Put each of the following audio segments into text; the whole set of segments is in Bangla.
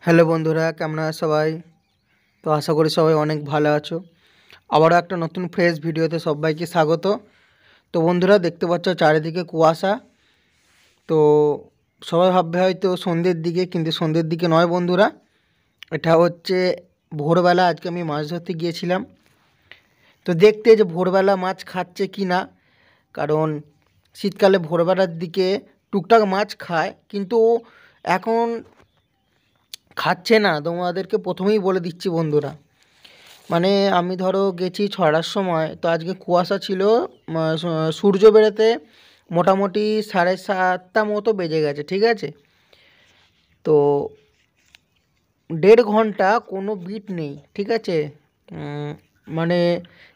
হ্যালো বন্ধুরা, কেমন আছো সবাই? তো আশা করি সবাই অনেক ভালো আছো। আবারও একটা নতুন ফ্রেশ ভিডিওতে সবাইকে স্বাগত। তো বন্ধুরা, দেখতে পাচ্ছ চারিদিকে কুয়াশা। তো সবাই ভাববে হয়তো সন্ধ্যের দিকে, কিন্তু সন্ধ্যের দিকে নয় বন্ধুরা। এটা হচ্ছে ভোরবেলা। আজকে আমি মাছ ধরতে গিয়েছিলাম। তো দেখতে যে ভোরবেলা মাছ খাচ্ছে কি না, কারণ শীতকালে ভোরবেলার দিকে টুকটাক মাছ খায়, কিন্তু এখন খাচ্ছে না। তোমাদেরকে প্রথমেই বলে দিচ্ছি বন্ধুরা, মানে আমি ধরো গেছি 6টার সময়, তো আজকে কুয়াশা ছিল। সূর্য বেরোতে মোটামুটি 7:30 মতো বেজে গেছে, ঠিক আছে। তো 1.5 ঘন্টা কোনো বিট নেই, ঠিক আছে। মানে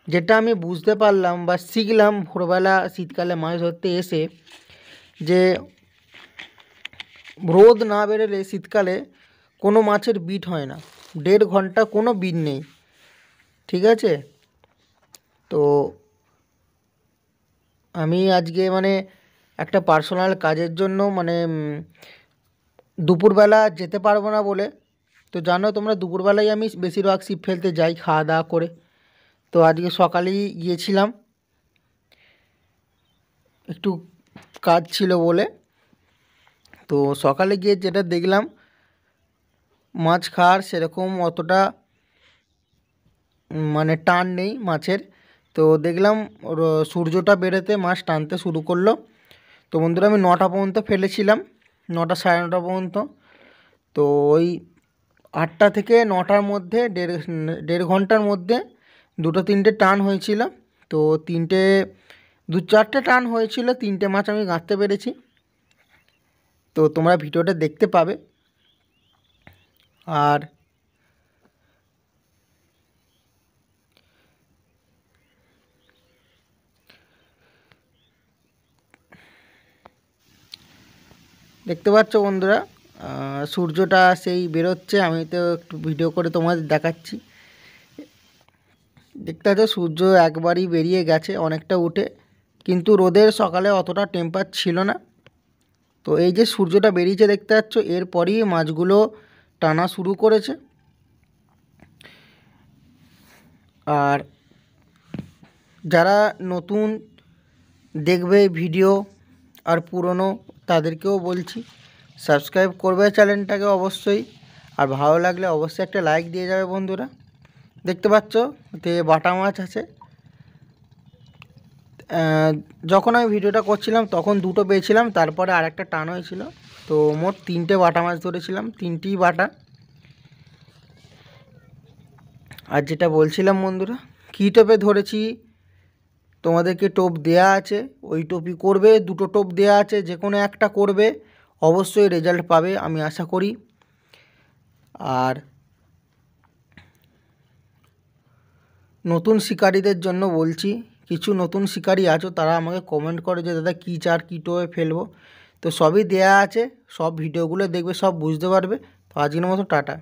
যেটা আমি বুঝতে পারলাম বা শিখলাম ভোরবেলা শীতকালে মাছ ধরতে এসে, যে রোদ না বেরোলে শীতকালে কোনো মাছের বিট হয় না। 1.5 ঘন্টা কোনো বিট নেই, ঠিক আছে। তো আমি আজকে মানে একটা পার্সোনাল কাজের জন্য মানে দুপুরবেলা যেতে পারবো না বলে, তো জানো তোমরা দুপুরবেলায় আমি বেশিরভাগ ছিপ ফেলতে যাই খাওয়া দাওয়া করে। তো আজকে সকালেই গিয়েছিলাম, একটু কাজ ছিল বলে। তো সকালে গিয়ে যেটা দেখলাম, মাছ খাওয়ার সেরকম অতটা মানে টান নেই মাছের। তো দেখলাম সূর্যটা বেরোতে মাছ টানতে শুরু করলো। তো বন্ধুরা, আমি 9টা পর্যন্ত ফেলেছিলাম, 9টা সাড়ে 9টা পর্যন্ত। তো ওই 8টা থেকে 9টার মধ্যে দেড় দেড় ঘন্টার মধ্যে 2-3টে টান হয়েছিল। তো 2-4টে টান হয়েছিল, 3টে মাছ আমি গাঁথতে পেরেছি। তো তোমরা ভিডিওটা দেখতে পাবে। আর দেখতে পাচ্ছ বন্ধুরা, সূর্যটা সেই বেরোচ্ছে। আমি তো একটু ভিডিও করে তোমাদের দেখাচ্ছি। দেখতে পাচ্ছ সূর্য একবারই বেরিয়ে গেছে, অনেকটা উঠে, কিন্তু রোদের সকালে অতটা টেম্পার ছিল না। তো এই যে সূর্যটা বেরিয়েছে দেখতে পাচ্ছ, এরপরই মাছগুলো টানা শুরু করেছে। আর যারা নতুন দেখবে ভিডিও আর পুরনো, তাদেরকেও বলছি সাবস্ক্রাইব করবে চ্যানেলটাকে অবশ্যই। আর ভালো লাগলে অবশ্যই একটা লাইক দিয়ে যাবে বন্ধুরা। দেখতে পাচ্ছ যে বাটা মাছ আছে। যখন আমি ভিডিওটা করছিলাম তখন 2টো পেয়েছিলাম, তারপরে আরেকটা টান হয়েছিল। তো মোট 3টে বাটা মাছ ধরেছিলাম, 3টিই বাটা। আর যেটা বলছিলাম বন্ধুরা, কী টোপে ধরেছি, তোমাদেরকে টোপ দেয়া আছে, ওই টোপই করবে। 2টো টোপ দেয়া আছে, যে কোনো একটা করবে, অবশ্যই রেজাল্ট পাবে আমি আশা করি। আর নতুন শিকারীদের জন্য বলছি, কিছু নতুন শিকারী আছো, তারা আমাকে কমেন্ট করে যে দাদা কী চার কী টোপে ফেলবো। তো সবই দেয়া আছে, সব ভিডিওগুলো দেখবে, সব বুঝতে পারবে। তো আজকের মতো টাটা।